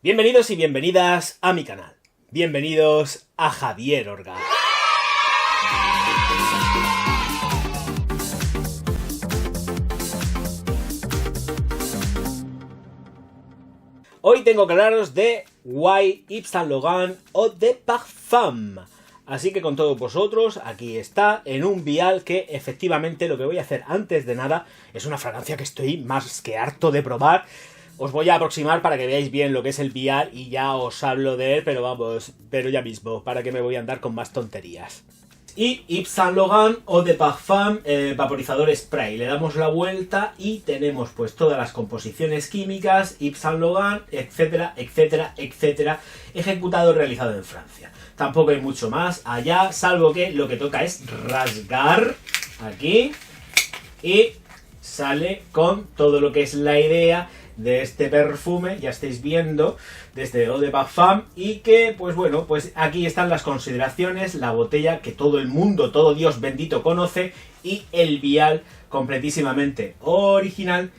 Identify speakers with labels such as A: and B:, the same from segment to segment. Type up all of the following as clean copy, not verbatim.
A: Bienvenidos y bienvenidas a mi canal. Bienvenidos a Javier Orgaz. Hoy tengo que hablaros de Yves Saint Laurent Eau de Parfum. Así que con todos vosotros, aquí está, en un vial que efectivamente lo que voy a hacer antes de nada es una fragancia que estoy más que harto de probar. Os voy a aproximar para que veáis bien lo que es el vial y ya os hablo de él, pero vamos, pero ya mismo, para que me voy a andar con más tonterías. Y Yves Saint Laurent Eau de Parfum, vaporizador spray. Le damos la vuelta y tenemos pues todas las composiciones químicas, Yves Saint Laurent, etcétera, etcétera, etcétera, ejecutado, realizado en Francia. Tampoco hay mucho más allá, salvo que lo que toca es rasgar aquí y sale con todo lo que es la idea de este perfume, ya estáis viendo, desde Eau de Parfum, y que, pues bueno, pues aquí están las consideraciones, la botella que todo el mundo, todo Dios bendito conoce, y el vial completísimamente original,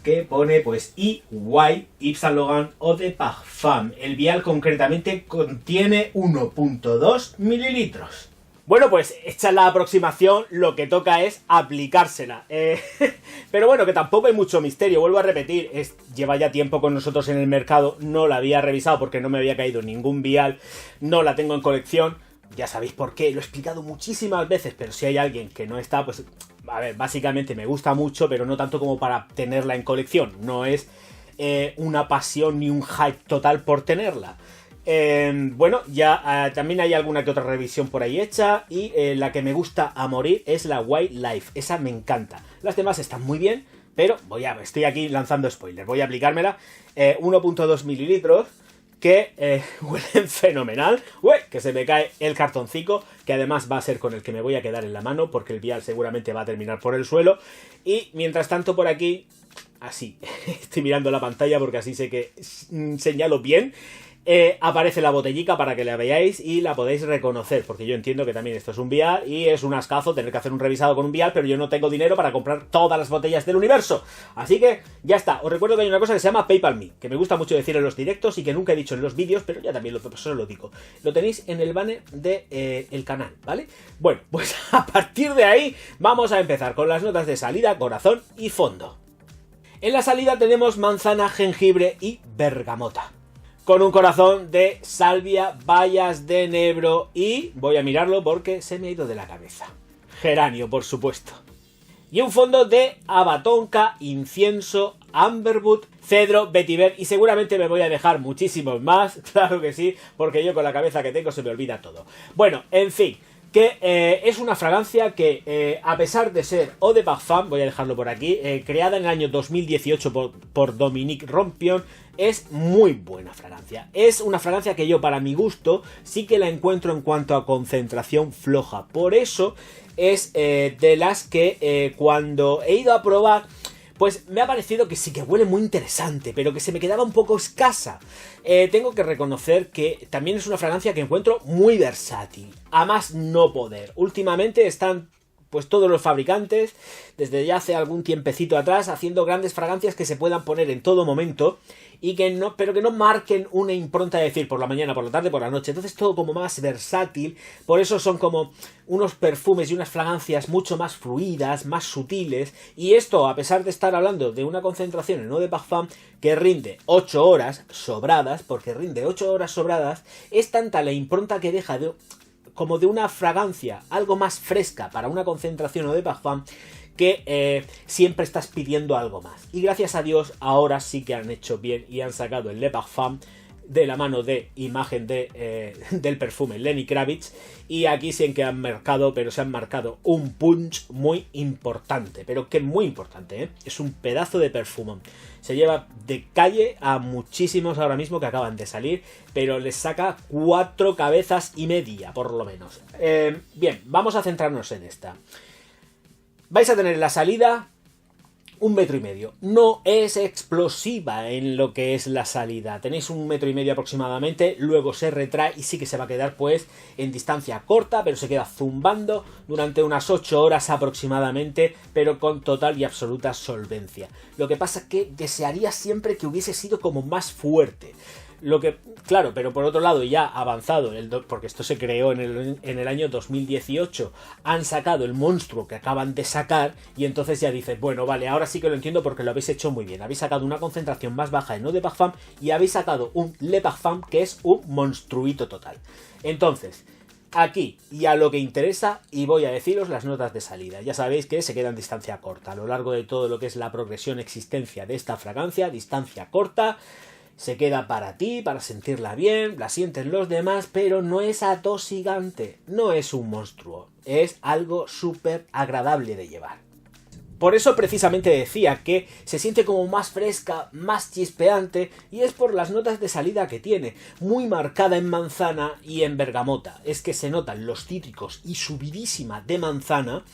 A: que pone pues Yves Saint Laurent Eau de Parfum. El vial concretamente contiene 1,2 mililitros. Bueno, pues hecha la aproximación, lo que toca es aplicársela. Pero bueno, que tampoco hay mucho misterio, vuelvo a repetir, lleva ya tiempo con nosotros en el mercado, no la había revisado porque no me había caído ningún vial, no la tengo en colección, ya sabéis por qué, lo he explicado muchísimas veces, pero si hay alguien que no está, pues, a ver, básicamente me gusta mucho, pero no tanto como para tenerla en colección, no es una pasión ni un hype total por tenerla. Bueno, ya también hay alguna que otra revisión por ahí hecha y la que me gusta a morir es la Wildlife, esa me encanta. Las demás están muy bien, pero estoy aquí lanzando spoilers, voy a aplicármela. 1,2 mililitros que huelen fenomenal. Uy, que se me cae el cartoncito, que además va a ser con el que me voy a quedar en la mano porque el vial seguramente va a terminar por el suelo. Y mientras tanto por aquí, así, estoy mirando la pantalla porque así sé que señalo bien. Aparece la botellica para que la veáis y la podéis reconocer, porque yo entiendo que también esto es un vial y es un ascazo tener que hacer un revisado con un vial, pero yo no tengo dinero para comprar todas las botellas del universo, así que ya está. Os recuerdo que hay una cosa que se llama PayPal Me, que me gusta mucho decir en los directos y que nunca he dicho en los vídeos, pero ya también solo lo digo. Lo tenéis en el banner del canal, ¿vale? Bueno, pues a partir de ahí vamos a empezar con las notas de salida, corazón y fondo. En la salida tenemos manzana, jengibre y bergamota, con un corazón de salvia, bayas de enebro y, voy a mirarlo porque se me ha ido de la cabeza, geranio, por supuesto. Y un fondo de abatonca, incienso, amberwood, cedro, vetiver y seguramente me voy a dejar muchísimos más, claro que sí, porque yo con la cabeza que tengo se me olvida todo. Bueno, en fin, que es una fragancia que, a pesar de ser Eau de Parfum, voy a dejarlo por aquí, creada en el año 2018 por Dominique Rompion, es muy buena fragancia. Es una fragancia que yo, para mi gusto, sí que la encuentro en cuanto a concentración floja. Por eso es de las que cuando he ido a probar, pues me ha parecido que sí que huele muy interesante, pero que se me quedaba un poco escasa. Tengo que reconocer que también es una fragancia que encuentro muy versátil, a más no poder. Últimamente están pues todos los fabricantes, desde ya hace algún tiempecito atrás, haciendo grandes fragancias que se puedan poner en todo momento y que no, pero que no marquen una impronta de decir por la mañana, por la tarde, por la noche. Entonces todo como más versátil, por eso son como unos perfumes y unas fragancias mucho más fluidas, más sutiles, y esto a pesar de estar hablando de una concentración en Eau de Parfum que rinde 8 horas sobradas, porque rinde 8 horas sobradas, es tanta la impronta que deja como de una fragancia algo más fresca para una concentración Eau de Parfum, que siempre estás pidiendo algo más. Y gracias a Dios ahora sí que han hecho bien y han sacado el Le Parfum de la mano de imagen del perfume Lenny Kravitz, y aquí sí que han marcado, pero se han marcado un punch muy importante, pero que muy importante, ¿eh? Es un pedazo de perfumón. Se lleva de calle a muchísimos ahora mismo que acaban de salir, pero les saca 4 cabezas y media, por lo menos. Bien, vamos a centrarnos en esta. Vais a tener la salida 1,5 metros. No es explosiva en lo que es la salida. Tenéis 1,5 metros aproximadamente, luego se retrae y sí que se va a quedar pues en distancia corta, pero se queda zumbando durante unas 8 horas aproximadamente, pero con total y absoluta solvencia. Lo que pasa es que desearía siempre que hubiese sido como más fuerte. Lo que, claro, pero por otro lado, ya avanzado, porque esto se creó en el año 2018, han sacado el monstruo que acaban de sacar y entonces ya dices, bueno, vale, ahora sí que lo entiendo porque lo habéis hecho muy bien. Habéis sacado una concentración más baja en eau de parfum y habéis sacado un Le Parfum que es un monstruito total. Entonces, aquí y a lo que interesa, y voy a deciros las notas de salida. Ya sabéis que se queda en distancia corta. A lo largo de todo lo que es la progresión existencia de esta fragancia, distancia corta, se queda para ti, para sentirla bien, la sienten los demás, pero no es atosigante, no es un monstruo, es algo súper agradable de llevar. Por eso precisamente decía que se siente como más fresca, más chispeante, y es por las notas de salida que tiene, muy marcada en manzana y en bergamota. Es que se notan los cítricos y subidísima de manzana,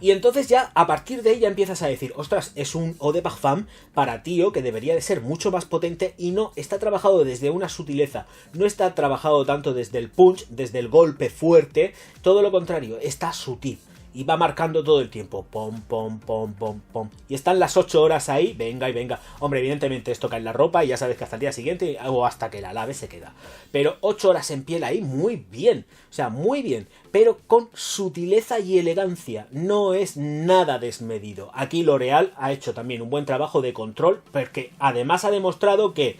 A: y entonces ya a partir de ella empiezas a decir, ostras, es un eau de parfum para tío que debería de ser mucho más potente y no, está trabajado desde una sutileza, no está trabajado tanto desde el punch, desde el golpe fuerte, todo lo contrario, está sutil. Y va marcando todo el tiempo, pom, pom, pom, pom, pom. Y están las 8 horas ahí, venga y venga. Hombre, evidentemente esto cae en la ropa y ya sabes que hasta el día siguiente o hasta que la lave se queda. Pero 8 horas en piel ahí, muy bien. O sea, muy bien. Pero con sutileza y elegancia. No es nada desmedido. Aquí L'Oréal ha hecho también un buen trabajo de control, porque además ha demostrado que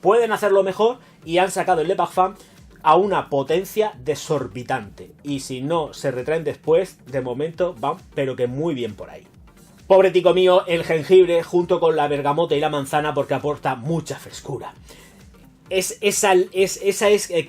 A: pueden hacerlo mejor y han sacado el Le Parfum a una potencia desorbitante. Y si no se retraen después, de momento van, pero que muy bien por ahí. Pobre tico mío, el jengibre junto con la bergamota y la manzana porque aporta mucha frescura.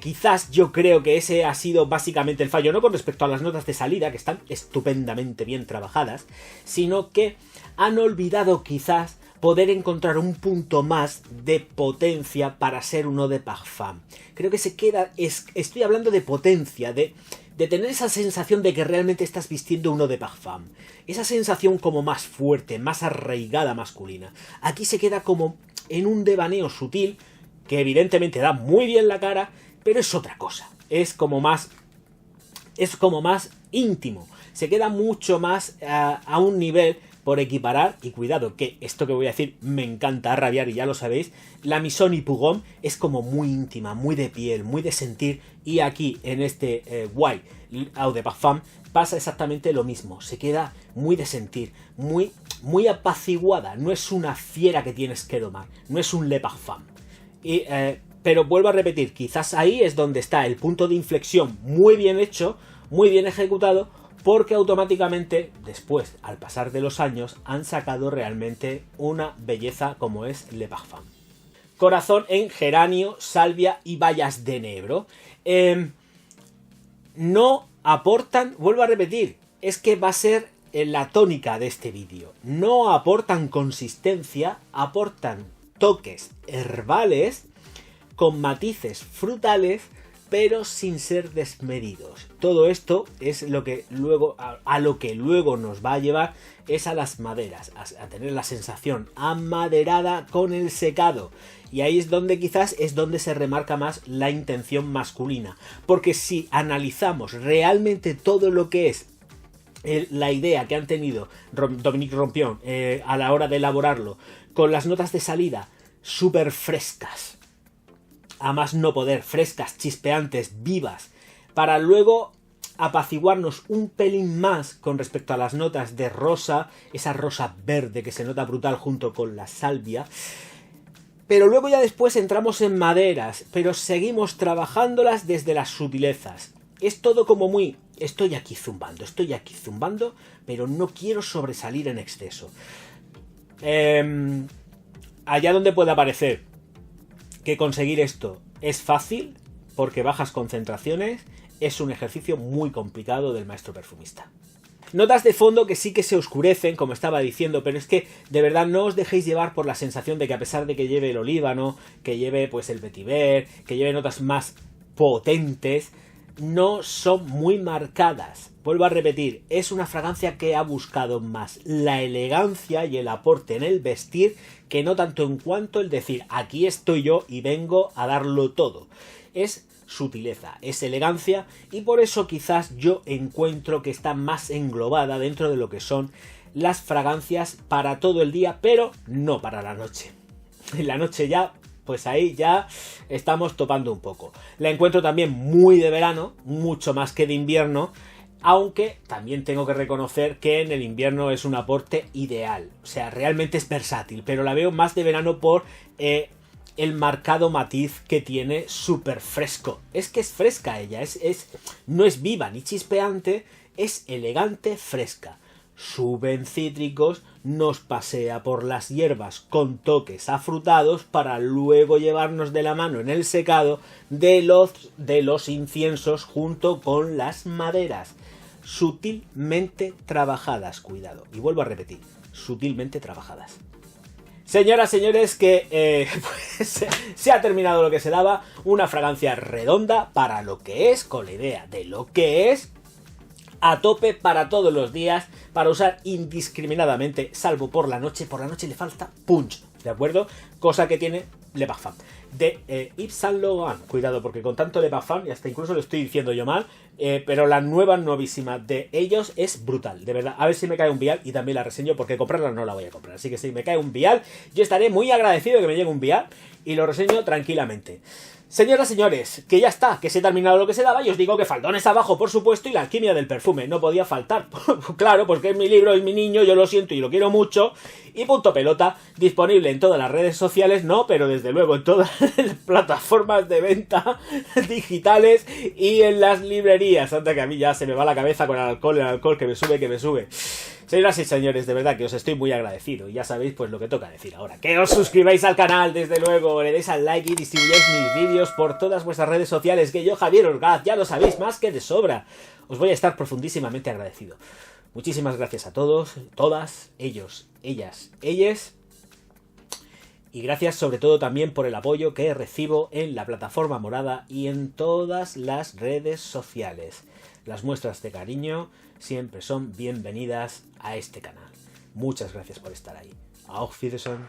A: Quizás yo creo que ese ha sido básicamente el fallo, no con respecto a las notas de salida, que están estupendamente bien trabajadas, sino que han olvidado quizás poder encontrar un punto más de potencia para ser un eau de parfum. Creo que se queda, estoy hablando de potencia, de tener esa sensación de que realmente estás vistiendo un eau de parfum. Esa sensación como más fuerte, más arraigada masculina. Aquí se queda como en un devaneo sutil, que evidentemente da muy bien la cara, pero es otra cosa. Es como más íntimo. Se queda mucho más a un nivel por equiparar, y cuidado que esto que voy a decir me encanta rabiar y ya lo sabéis, la Mison y Pugón es como muy íntima, muy de piel, muy de sentir, y aquí en este White Eau de Parfum pasa exactamente lo mismo, se queda muy de sentir, muy apaciguada, no es una fiera que tienes que domar, no es un Le Parfum. Pero vuelvo a repetir, quizás ahí es donde está el punto de inflexión muy bien hecho, muy bien ejecutado, porque automáticamente, después, al pasar de los años, han sacado realmente una belleza como es Le Parfum. Corazón en geranio, salvia y bayas de enebro. No aportan, vuelvo a repetir, es que va a ser la tónica de este vídeo. No aportan consistencia, aportan toques herbales con matices frutales, pero sin ser desmedidos. Todo esto es lo que luego, a lo que luego nos va a llevar es a las maderas, a tener la sensación amaderada con el secado. Y ahí es donde quizás es donde se remarca más la intención masculina. Porque si analizamos realmente todo lo que es la idea que han tenido Dominique Rompion a la hora de elaborarlo, con las notas de salida súper frescas, a más no poder, frescas, chispeantes, vivas, para luego apaciguarnos un pelín más con respecto a las notas de rosa, esa rosa verde que se nota brutal junto con la salvia. Pero luego ya después entramos en maderas, pero seguimos trabajándolas desde las sutilezas. Es todo como muy, estoy aquí zumbando, pero no quiero sobresalir en exceso. Allá donde pueda parecer que conseguir esto es fácil, porque bajas concentraciones, es un ejercicio muy complicado del maestro perfumista. Notas de fondo que sí que se oscurecen, como estaba diciendo, pero es que de verdad no os dejéis llevar por la sensación de que a pesar de que lleve el olíbano, que lleve pues el vetiver, que lleve notas más potentes, no son muy marcadas. Vuelvo a repetir, es una fragancia que ha buscado más la elegancia y el aporte en el vestir que no tanto en cuanto el decir aquí estoy yo y vengo a darlo todo. Es sutileza, es elegancia, y por eso quizás yo encuentro que está más englobada dentro de lo que son las fragancias para todo el día, pero no para la noche. En la noche ya pues ahí ya estamos topando un poco. La encuentro también muy de verano, mucho más que de invierno, aunque también tengo que reconocer que en el invierno es un aporte ideal. O sea, realmente es versátil, pero la veo más de verano por el marcado matiz que tiene, súper fresco. Es que es fresca ella, no es viva ni chispeante, es elegante, fresca. Sube en cítricos, nos pasea por las hierbas con toques afrutados para luego llevarnos de la mano en el secado de los inciensos junto con las maderas. Sutilmente trabajadas, cuidado. Y vuelvo a repetir, sutilmente trabajadas. Señoras, señores, que pues, se ha terminado lo que se daba. Una fragancia redonda para lo que es, con la idea de lo que es, a tope para todos los días, para usar indiscriminadamente, salvo por la noche. Por la noche le falta punch, ¿de acuerdo? Cosa que tiene Le Parfum de Yves Saint Laurent. Cuidado, porque con tanto Le Parfum, y hasta incluso lo estoy diciendo yo mal, pero la nuevísima de ellos es brutal, de verdad. A ver si me cae un vial y también la reseño, porque comprarla no la voy a comprar. Así que si me cae un vial, yo estaré muy agradecido de que me llegue un vial y lo reseño tranquilamente. Señoras, señores, que ya está, que se ha terminado lo que se daba, y os digo que faldones abajo, por supuesto, y la alquimia del perfume, no podía faltar. Claro, porque es mi libro, es mi niño, yo lo siento y lo quiero mucho, y punto pelota, disponible en todas las redes sociales, no, pero desde luego en todas las plataformas de venta digitales y en las librerías. Anda que a mí ya se me va la cabeza con el alcohol que me sube. Señoras y señores, de verdad que os estoy muy agradecido y ya sabéis pues lo que toca decir ahora. Que os suscribáis al canal, desde luego, le deis al like y distribuyáis mis vídeos por todas vuestras redes sociales, que yo, Javier Orgaz, ya lo sabéis más que de sobra. Os voy a estar profundísimamente agradecido. Muchísimas gracias a todos, todas, ellos, ellas, ellas. Y gracias sobre todo también por el apoyo que recibo en la plataforma morada y en todas las redes sociales. Las muestras de cariño siempre son bienvenidas a este canal. Muchas gracias por estar ahí. Auf Wiedersehen.